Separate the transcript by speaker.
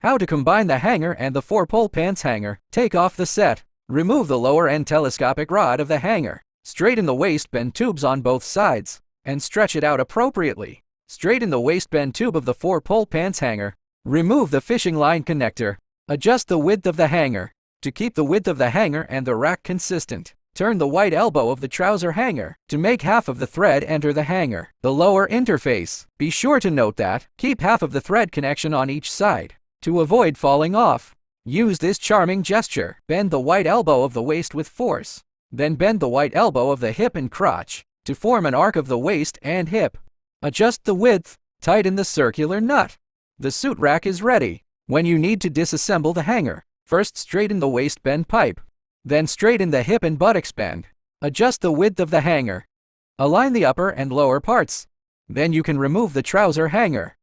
Speaker 1: How to combine the hanger and the 4-pole pants hanger. Take off the set. Remove the lower end telescopic rod of the hanger. Straighten the waistband tubes on both sides and stretch it out appropriately. Straighten the waistband tube of the 4-pole pants hanger. Remove the fishing line connector. Adjust the width of the hanger. To keep the width of the hanger and the rack consistent, turn the white elbow of the trouser hanger to make half of the thread enter the hanger. The lower interface. Be sure to note that keep half of the thread connection on each side to avoid falling off. Use this charming gesture. Bend the white elbow of the waist with force. Then bend the white elbow of the hip and crotch to form an arc of the waist and hip. Adjust the width. Tighten the circular nut. The suit rack is ready. When you need to disassemble the hanger, first straighten the waistband pipe. Then straighten the hip and buttocks bend. Adjust the width of the hanger. Align the upper and lower parts. Then you can remove the trouser hanger.